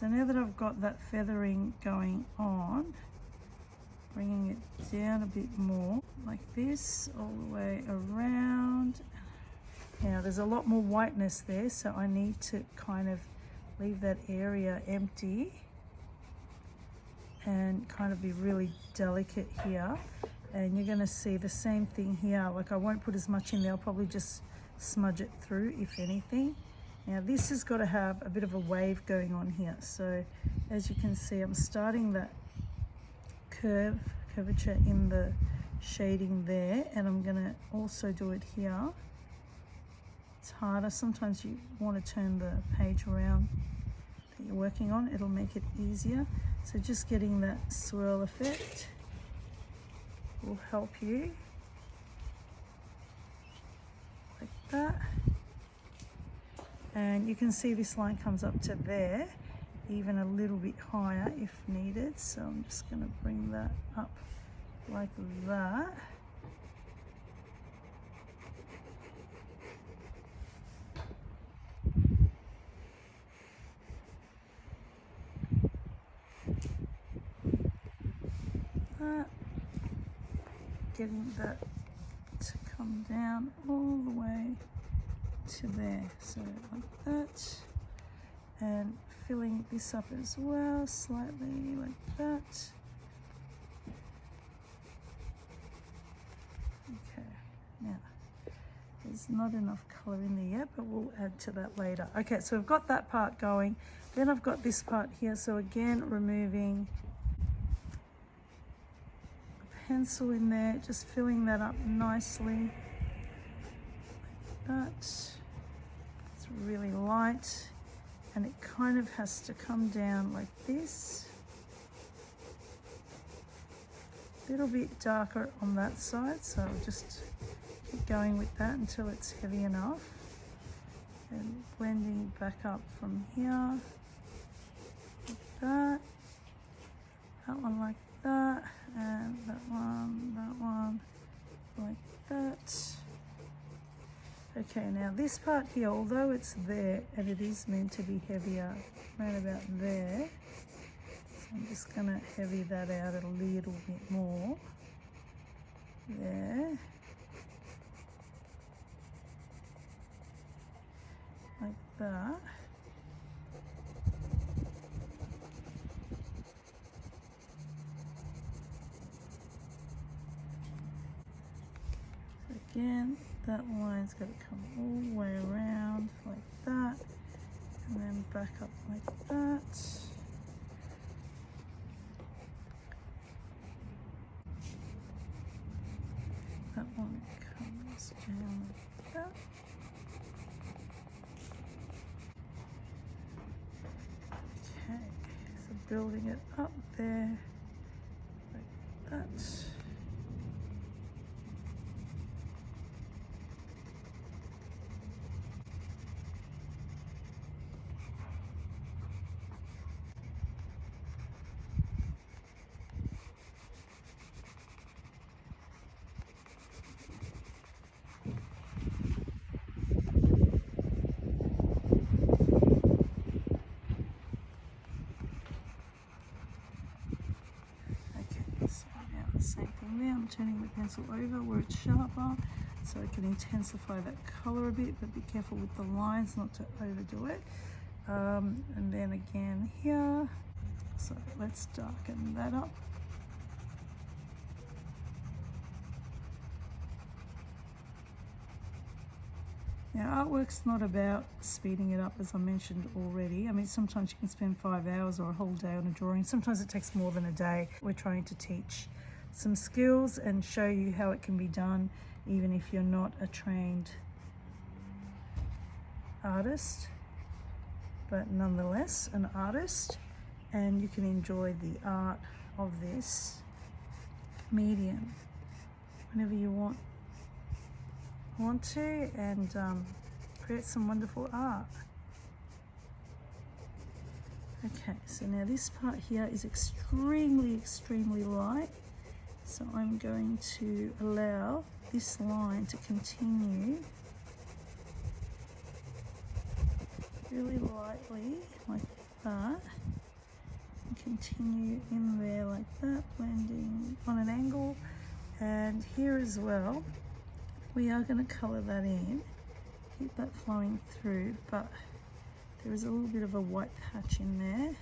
So now that I've got that feathering going on, bringing it down a bit more like this, all the way around. Now there's a lot more whiteness there, so I need to kind of leave that area empty and kind of be really delicate here. And you're going to see the same thing here. Like, I won't put as much in there, I'll probably just smudge it through if anything. Now this has got to have a bit of a wave going on here. So as you can see, I'm starting that curvature in the shading there, and I'm going to also do it here. It's harder. Sometimes you want to turn the page around that you're working on. It'll make it easier. So just getting that swirl effect will help you. Like that. And you can see this line comes up to there, even a little bit higher if needed. So I'm just going to bring that up like that. Getting that to come down all the way to there, so like that, and filling this up as well slightly like that. Okay, now there's not enough color in there yet, but we'll add to that later. Okay, so I've got that part going, then I've got this part here. So again, removing pencil in there, just filling that up nicely like that. It's really light, and it kind of has to come down like this. A little bit darker on that side, so I'll just keep going with that until it's heavy enough, and blending back up from here like that, that one like that, and that one like that. Okay, now this part here, although it's there and it is meant to be heavier right about there, so I'm just going to heavy that out a little bit more there, like that. Again, that line's got to come all the way around like that, and then back up like that. That one comes down like that. Okay, so building it up there like that. Same thing there, I'm turning the pencil over where it's sharper so I can intensify that color a bit, but be careful with the lines not to overdo it. And then again here, so let's darken that up. Now artwork's not about speeding it up, as I mentioned already. I mean, sometimes you can spend 5 hours or a whole day on a drawing. Sometimes it takes more than a day. We're trying to teach some skills and show you how it can be done even if you're not a trained artist, but nonetheless an artist, and you can enjoy the art of this medium whenever you want to, and create some wonderful art. Okay, so now this part here is extremely light. So I'm going to allow this line to continue really lightly like that. continue in there like that, blending on an angle. And here as well, we are going to colour that in, keep that flowing through, but there is a little bit of a white patch in there.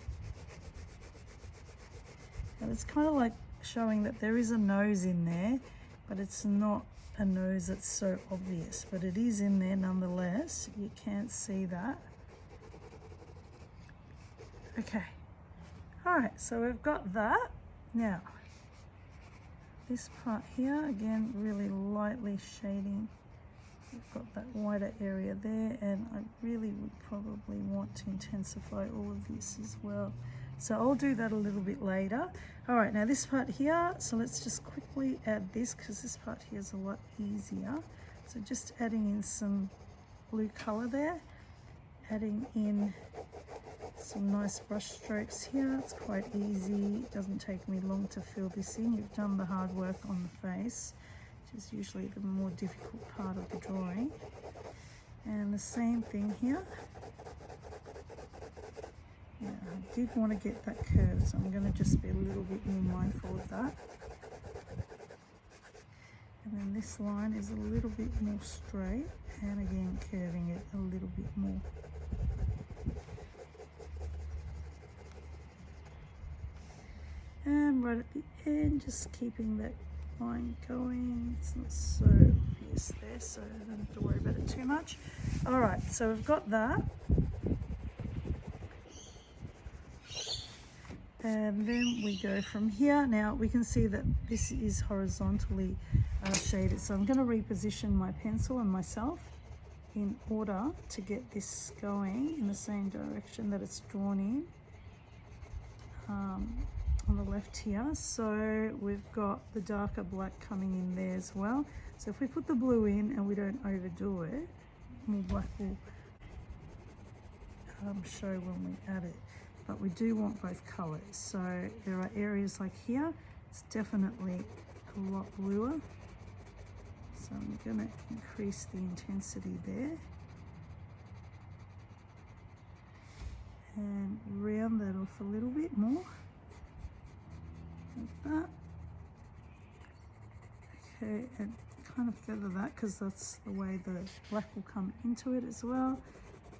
And it's kind of like showing that there is a nose in there, but it's not a nose that's so obvious, but it is in there nonetheless. You can't see that. Okay, all right, so we've got that. Now, this part here, again, really lightly shading. We've got that wider area there, and I really would probably want to intensify all of this as well. So I'll do that a little bit later. All right, now this part here, so let's just quickly add this because this part here is a lot easier. So just adding in some blue color there, adding in some nice brush strokes here. It's quite easy. It doesn't take me long to fill this in. You've done the hard work on the face, which is usually the more difficult part of the drawing. And the same thing here. Yeah, I did want to get that curve, so I'm going to just be a little bit more mindful of that. And then this line is a little bit more straight, and again curving it a little bit more. And right at the end, just keeping that line going. It's not so obvious there, so I don't have to worry about it too much. All right, so we've got that. And then we go from here. Now we can see that this is horizontally shaded, so I'm going to reposition my pencil and myself in order to get this going in the same direction that it's drawn in on the left here. So we've got the darker black coming in there as well. So if we put the blue in and we don't overdo it, more black will show when we add it. But we do want both colours. So there are areas like here, it's definitely a lot bluer. So I'm going to increase the intensity there. And round that off a little bit more. Like that. Okay, and kind of feather that because that's the way the black will come into it as well.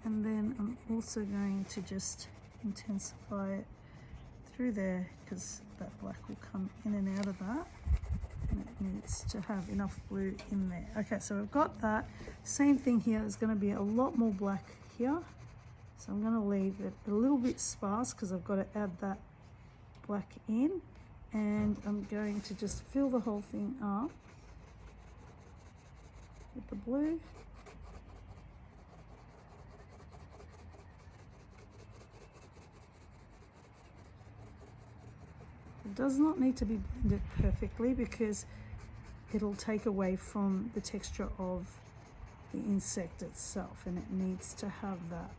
And then I'm also going to just intensify it through there because that black will come in and out of that, and it needs to have enough blue in there. Okay, so we've got that. Same thing here. There's going to be a lot more black here, so I'm going to leave it a little bit sparse because I've got to add that black in, and I'm going to just fill the whole thing up with the blue. It does not need to be blended perfectly because it'll take away from the texture of the insect itself, and it needs to have that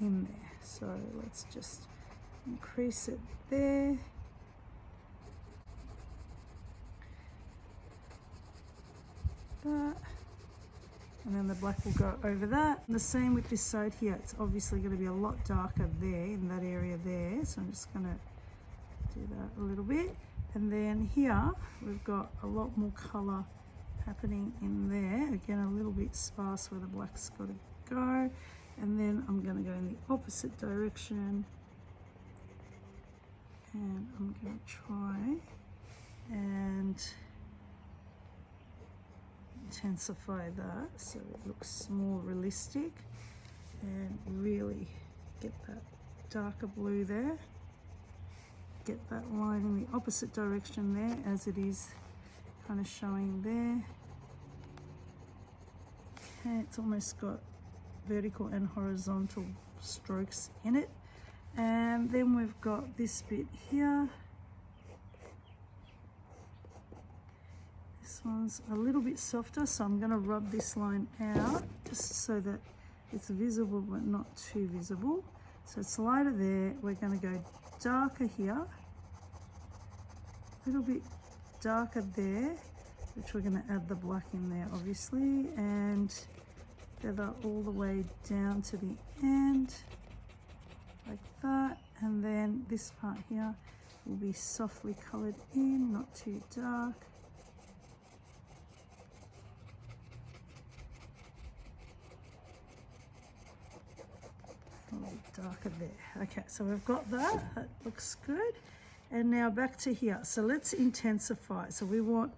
in there. So let's just increase it there. That. And then the black will go over that. And the same with this side here. It's obviously going to be a lot darker there in that area there. So I'm just going to do that a little bit, and then here we've got a lot more color happening in there. Again, a little bit sparse where the black's got to go, and then I'm going to go in the opposite direction, and I'm going to try and intensify that so it looks more realistic and really get that darker blue there. Get that line in the opposite direction there as it is kind of showing there. Okay, it's almost got vertical and horizontal strokes in it. And then we've got this bit here. This one's a little bit softer, so I'm going to rub this line out just so that it's visible but not too visible. So it's lighter there. We're going to go darker here, a little bit darker there, which we're going to add the black in there obviously, and feather all the way down to the end like that, and then this part here will be softly coloured in, not too dark. A little darker there. Okay, so we've got that. That looks good. And now back to here. So let's intensify. So we want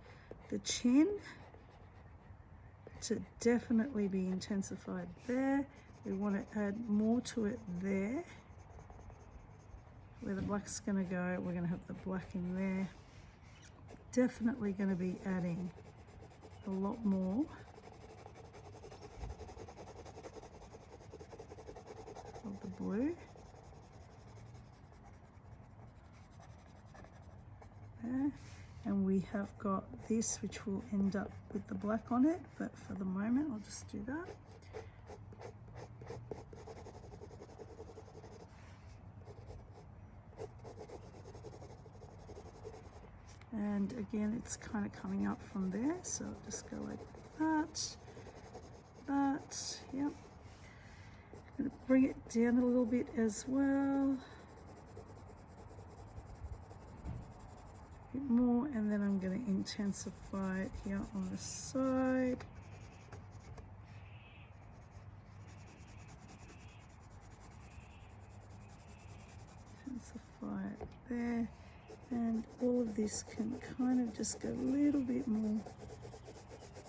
the chin to definitely be intensified there. We want to add more to it there. Where the black's going to go, we're going to have the black in there. Definitely going to be adding a lot more of the blue. There. And we have got this, which will end up with the black on it, but for the moment I'll just do that. And again, it's kind of coming up from there, so I'll just go like that, yep. I'm gonna bring it down a little bit as well. A bit more, and then I'm going to intensify it here on the side. Intensify it there. And all of this can kind of just go a little bit more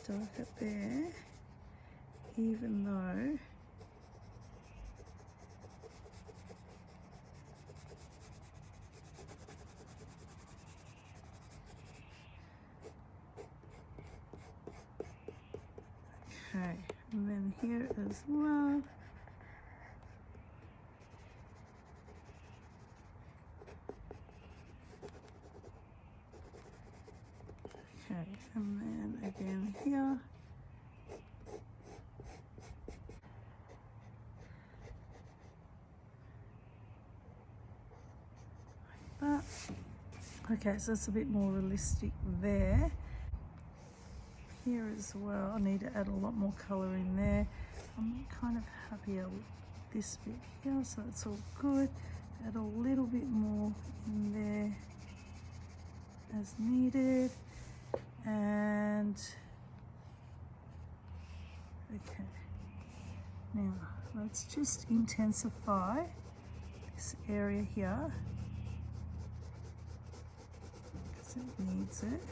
darker there, even though okay, and then here as well. Okay, and then again here. Like that. Okay, so it's a bit more realistic there. Here as well, I need to add a lot more colour in there. I'm kind of happier with this bit here, so it's all good. Add a little bit more in there as needed. And okay, now let's just intensify this area here because it needs it.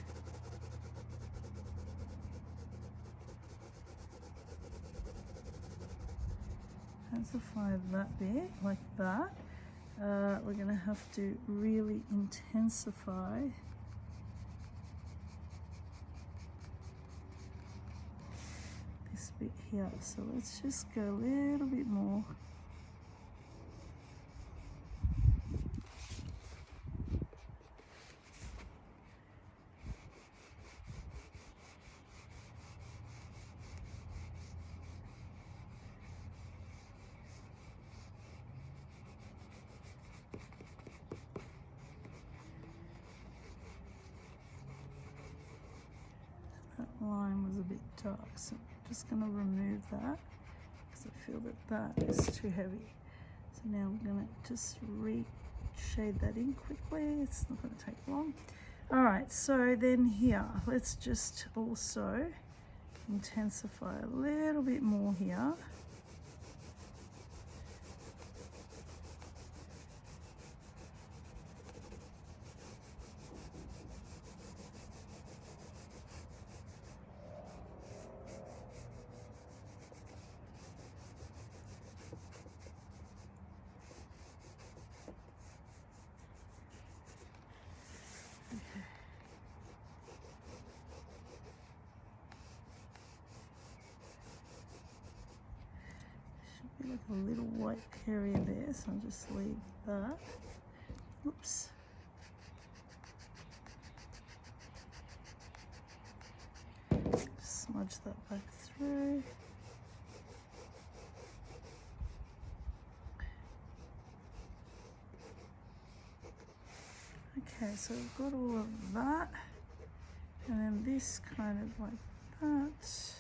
Intensify that bit like that. We're going to have to really intensify this bit here, so let's just go a little bit more. That line was a bit dark, so I'm just going to remove that because I feel that that is too heavy. So now I'm going to just shade that in quickly. It's not going to take long. All right, so then here, let's just also intensify a little bit more here. Like a little white area there, so I'll just leave that. Oops. Smudge that back through. Okay, so I've got all of that, and then this kind of like that.